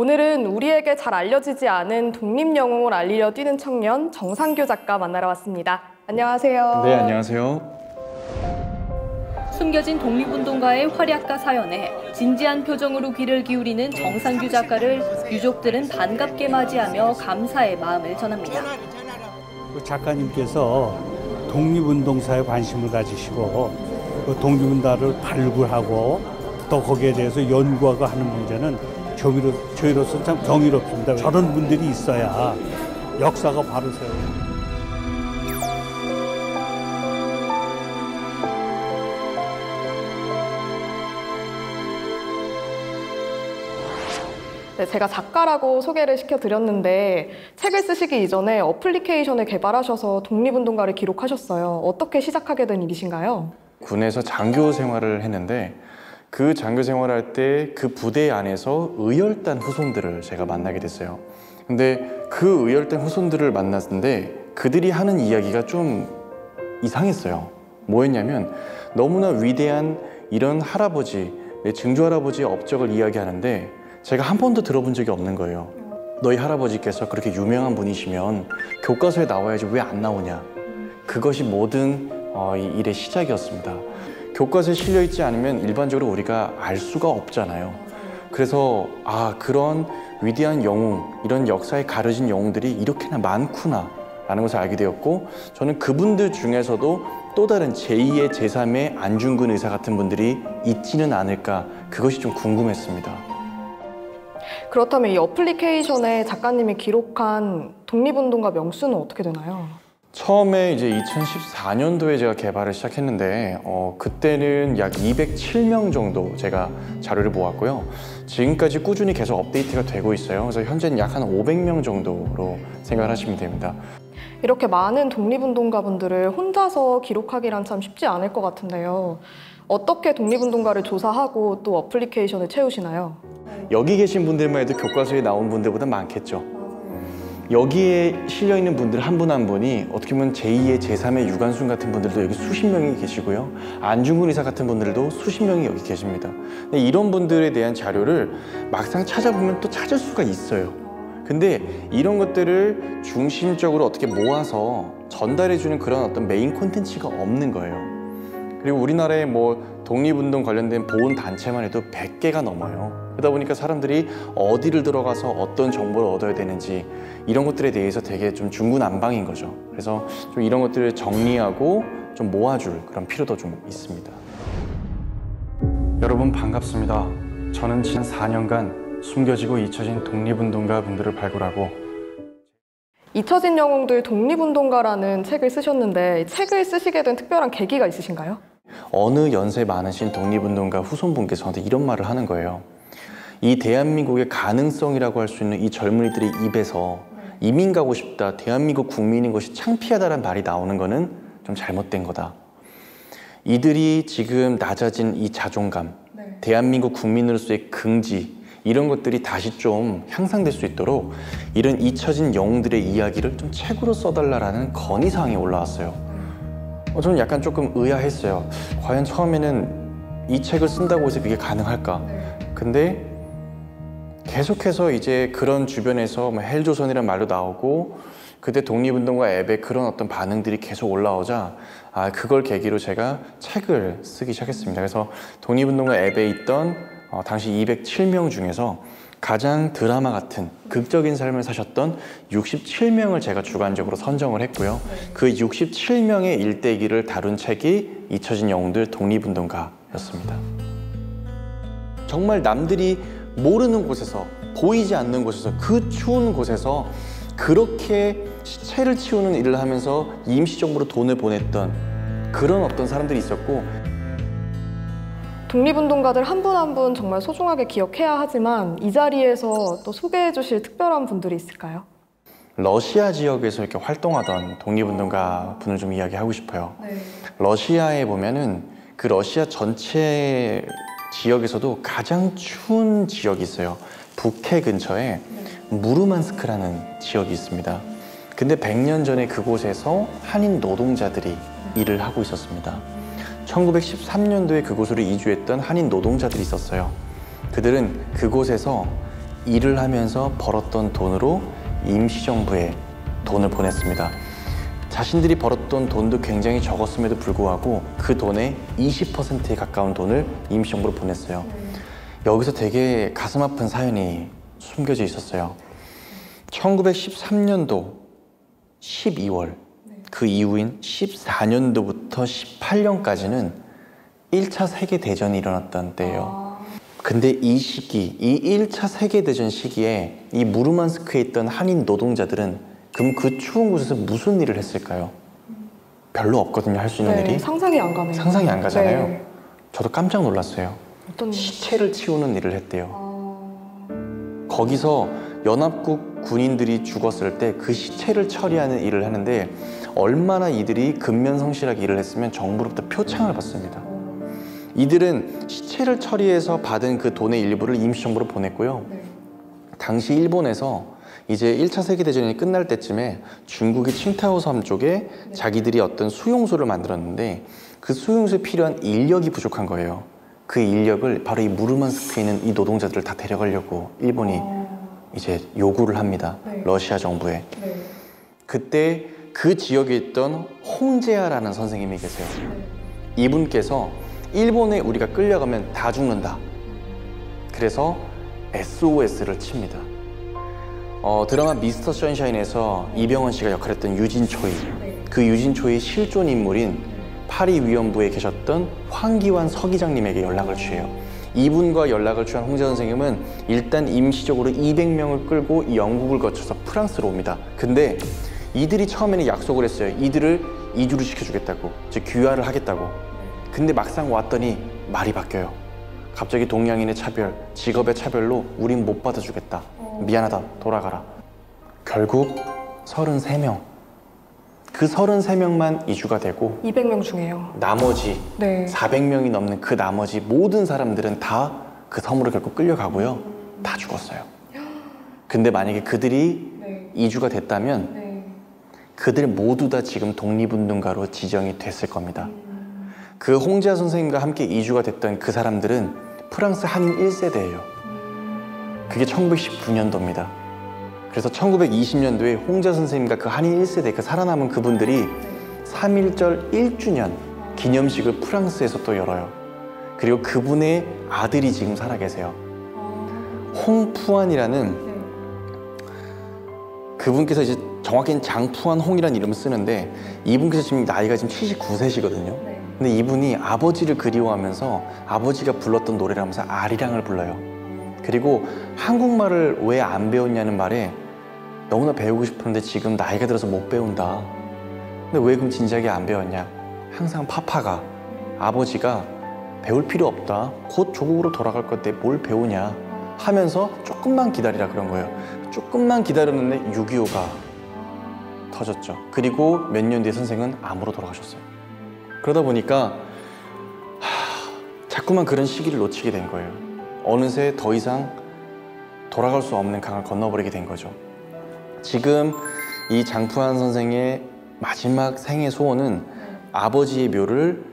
오늘은 우리에게 잘 알려지지 않은 독립영웅을 알리려 뛰는 청년 정상규 작가 만나러 왔습니다. 안녕하세요. 네, 안녕하세요. 숨겨진 독립운동가의 활약과 사연에 진지한 표정으로 귀를 기울이는 정상규 작가를 유족들은 반갑게 맞이하며 감사의 마음을 전합니다. 작가님께서 독립운동사에 관심을 가지시고 독립운동가를 발굴하고 또 거기에 대해서 연구하고 하는 문제는 저희로서 참 경이롭습니다. 저런 분들이 있어야 역사가 바로 세워요. 네, 제가 작가라고 소개를 시켜드렸는데 책을 쓰시기 이전에 어플리케이션을 개발하셔서 독립운동가를 기록하셨어요. 어떻게 시작하게 된 일이신가요? 군에서 장교 생활을 했는데 그 장교 생활할 때 그 부대 안에서 의열단 후손들을 제가 만나게 됐어요. 근데 그 의열단 후손들을 만났는데 그들이 하는 이야기가 좀 이상했어요. 뭐였냐면 너무나 위대한 이런 할아버지, 내 증조할아버지의 업적을 이야기하는데 제가 한 번도 들어본 적이 없는 거예요. 너희 할아버지께서 그렇게 유명한 분이시면 교과서에 나와야지 왜 안 나오냐. 그것이 모든 이 일의 시작이었습니다. 교과서에 실려있지 않으면 일반적으로 우리가 알 수가 없잖아요. 그래서 그런 위대한 영웅, 이런 역사에 가려진 영웅들이 이렇게나 많구나 라는 것을 알게 되었고, 저는 그분들 중에서도 또 다른 제2의 제3의 안중근 의사 같은 분들이 있지는 않을까, 그것이 좀 궁금했습니다. 그렇다면 이 어플리케이션에 작가님이 기록한 독립운동가 명수는 어떻게 되나요? 처음에 이제 2014년도에 제가 개발을 시작했는데 그때는 약 207명 정도 제가 자료를 모았고요. 지금까지 꾸준히 계속 업데이트가 되고 있어요. 그래서 현재는 약 한 500명 정도로 생각을 하시면 됩니다. 이렇게 많은 독립운동가분들을 혼자서 기록하기란 참 쉽지 않을 것 같은데요. 어떻게 독립운동가를 조사하고 또 어플리케이션을 채우시나요? 여기 계신 분들만 해도 교과서에 나온 분들보다 많겠죠. 여기에 실려있는 분들 한 분 한 분이 어떻게 보면 제2의 제3의 유관순 같은 분들도 여기 수십 명이 계시고요. 안중근 의사 같은 분들도 수십 명이 여기 계십니다. 근데 이런 분들에 대한 자료를 막상 찾아보면 또 찾을 수가 있어요. 근데 이런 것들을 중심적으로 어떻게 모아서 전달해주는 그런 어떤 메인 콘텐츠가 없는 거예요. 그리고 우리나라에 독립운동 관련된 보훈 단체만 해도 100개가 넘어요. 그러다 보니까 사람들이 어디를 들어가서 어떤 정보를 얻어야 되는지 이런 것들에 대해서 되게 좀 중구난방인 거죠. 그래서 좀 이런 것들을 정리하고 좀 모아줄 그런 필요도 좀 있습니다. 여러분 반갑습니다. 저는 지난 4년간 숨겨지고 잊혀진 독립운동가 분들을 발굴하고 잊혀진 영웅들 독립운동가라는 책을 쓰셨는데 책을 쓰시게 된 특별한 계기가 있으신가요? 어느 연세 많으신 독립운동가 후손분께서 저한테 이런 말을 하는 거예요. 이 대한민국의 가능성이라고 할 수 있는 이 젊은이들의 입에서 이민 가고 싶다, 대한민국 국민인 것이 창피하다는 말이 나오는 거는 좀 잘못된 거다. 이들이 지금 낮아진 이 자존감, 대한민국 국민으로서의 긍지, 이런 것들이 다시 좀 향상될 수 있도록 이런 잊혀진 영웅들의 이야기를 좀 책으로 써달라는 건의사항이 올라왔어요. 저는 약간 조금 의아했어요. 과연 처음에는 이 책을 쓴다고 해서 그게 가능할까? 근데 계속해서 이제 그런 주변에서 헬조선이라는 말도 나오고 그때 독립운동가 앱에 그런 어떤 반응들이 계속 올라오자 그걸 계기로 제가 책을 쓰기 시작했습니다. 그래서 독립운동가 앱에 있던 당시 207명 중에서 가장 드라마 같은 극적인 삶을 사셨던 67명을 제가 주관적으로 선정을 했고요. 그 67명의 일대기를 다룬 책이 잊혀진 영웅들 독립운동가였습니다. 정말 남들이 모르는 곳에서, 보이지 않는 곳에서, 그 추운 곳에서 그렇게 시체를 치우는 일을 하면서 임시적으로 돈을 보냈던 그런 어떤 사람들이 있었고, 독립운동가들 한 분 한 분 정말 소중하게 기억해야 하지만 이 자리에서 또 소개해 주실 특별한 분들이 있을까요? 러시아 지역에서 이렇게 활동하던 독립운동가 분을 좀 이야기하고 싶어요. 러시아에 보면은 그 러시아 전체 지역에서도 가장 추운 지역이 있어요. 북해 근처에 무르만스크라는 지역이 있습니다. 근데 100년 전에 그곳에서 한인 노동자들이 일을 하고 있었습니다. 1913년도에 그곳으로 이주했던 한인 노동자들이 있었어요. 그들은 그곳에서 일을 하면서 벌었던 돈으로 임시정부에 돈을 보냈습니다. 자신들이 벌었던 돈도 굉장히 적었음에도 불구하고 그 돈의 20%에 가까운 돈을 임시정부로 보냈어요. 여기서 되게 가슴 아픈 사연이 숨겨져 있었어요. 1913년도 12월, 그 이후인 14년도부터 18년까지는 1차 세계대전이 일어났던 때예요. 근데 이 시기, 이 1차 세계대전 시기에 이 무르만스크에 있던 한인 노동자들은 그럼 그 추운 곳에서 무슨 일을 했을까요? 별로 없거든요, 할 수 있는 일이. 상상이 안 가네요. 상상이 안 가잖아요. 네. 저도 깜짝 놀랐어요. 어떤 시체를 치우는 일을 했대요. 거기서 연합국 군인들이 죽었을 때 그 시체를 처리하는 일을 하는데 얼마나 이들이 근면성실하게 일을 했으면 정부로부터 표창을 받습니다. 이들은 시체를 처리해서 받은 그 돈의 일부를 임시정부로 보냈고요. 당시 일본에서 이제 1차 세계대전이 끝날 때쯤에 중국의 칭타오 섬 쪽에 자기들이 어떤 수용소를 만들었는데 그 수용소에 필요한 인력이 부족한 거예요. 그 인력을 바로 이 무르만스크에 있는 이 노동자들을 다 데려가려고 일본이 이제 요구를 합니다. 러시아 정부에. 그때 그 지역에 있던 홍제아라는 선생님이 계세요. 이분께서 일본에 우리가 끌려가면 다 죽는다. 그래서 SOS를 칩니다. 드라마 미스터 선샤인에서 이병헌 씨가 역할했던 유진초이, 그 유진초이의 실존 인물인 파리위원부에 계셨던 황기환 서기장님에게 연락을 취해요. 이분과 연락을 취한 홍재 선생님은 일단 임시적으로 200명을 끌고 영국을 거쳐서 프랑스로 옵니다. 근데 이들이 처음에는 약속을 했어요. 이들을 이주를 시켜주겠다고, 즉 귀화를 하겠다고. 근데 막상 왔더니 말이 바뀌어요. 갑자기 동양인의 차별, 직업의 차별로 우린 못 받아주겠다. 미안하다, 돌아가라. 결국 33명. 그 33명만 이주가 되고 200명 중에요. 나머지 네. 400명이 넘는 그 나머지 모든 사람들은 다 그 섬으로 결국 끌려가고요. 다 죽었어요. 근데 만약에 그들이 이주가 됐다면 그들 모두 다 지금 독립운동가로 지정이 됐을 겁니다. 그 홍재아 선생님과 함께 이주가 됐던 그 사람들은 프랑스 한인 1세대예요. 그게 1919년도입니다. 그래서 1920년도에 홍재아 선생님과 그 한인 1세대, 그 살아남은 그분들이 3.1절 1주년 기념식을 프랑스에서 또 열어요. 그리고 그분의 아들이 지금 살아계세요. 홍푸안이라는, 그분께서 이제 정확히는 장푸안 홍이라는 이름을 쓰는데 이분께서 지금 나이가 지금 79세시거든요. 근데 이분이 아버지를 그리워하면서 아버지가 불렀던 노래를 하면서 아리랑을 불러요. 그리고 한국말을 왜 안 배웠냐는 말에 너무나 배우고 싶었는데 지금 나이가 들어서 못 배운다. 근데 왜 그럼 진작에 안 배웠냐? 항상 파파가, 아버지가 배울 필요 없다. 곧 조국으로 돌아갈 건데 뭘 배우냐 하면서 조금만 기다리라 그런 거예요. 조금만 기다렸는데 6.25가 터졌죠. 그리고 몇 년 뒤에 선생은 암으로 돌아가셨어요. 그러다 보니까 자꾸만 그런 시기를 놓치게 된 거예요. 어느새 더 이상 돌아갈 수 없는 강을 건너버리게 된 거죠. 지금 이 장푸안 선생의 마지막 생애 소원은 아버지의 묘를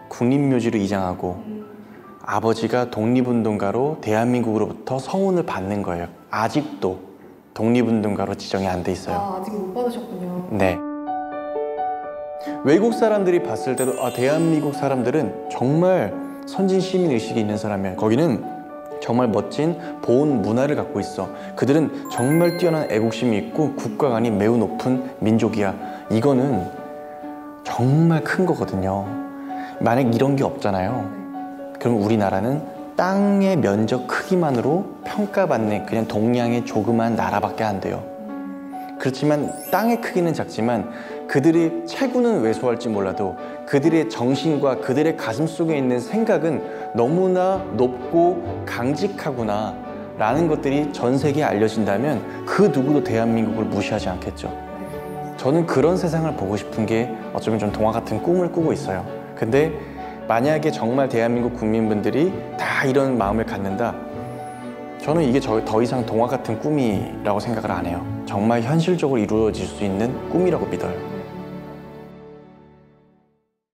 국립묘지로 이장하고 아버지가 독립운동가로 대한민국으로부터 성운을 받는 거예요. 아직도 독립운동가로 지정이 안 돼 있어요. 아직 못 받으셨군요. 네. 외국 사람들이 봤을 때도 대한민국 사람들은 정말 선진 시민 의식이 있는 사람이야. 거기는 정말 멋진 보온 문화를 갖고 있어. 그들은 정말 뛰어난 애국심이 있고 국가관이 매우 높은 민족이야. 이거는 정말 큰 거거든요. 만약 이런 게 없잖아요. 그럼 우리나라는 땅의 면적 크기만으로 평가받는 그냥 동양의 조그만 나라밖에 안 돼요. 그렇지만 땅의 크기는 작지만 그들의 체구는 왜소할지 몰라도 그들의 정신과 그들의 가슴 속에 있는 생각은 너무나 높고 강직하구나 라는 것들이 전 세계에 알려진다면 그 누구도 대한민국을 무시하지 않겠죠. 저는 그런 세상을 보고 싶은 게 어쩌면 좀 동화 같은 꿈을 꾸고 있어요. 근데 만약에 정말 대한민국 국민분들이 다 이런 마음을 갖는다, 저는 이게 더 이상 동화 같은 꿈이라고 생각을 안 해요. 정말 현실적으로 이루어질 수 있는 꿈이라고 믿어요.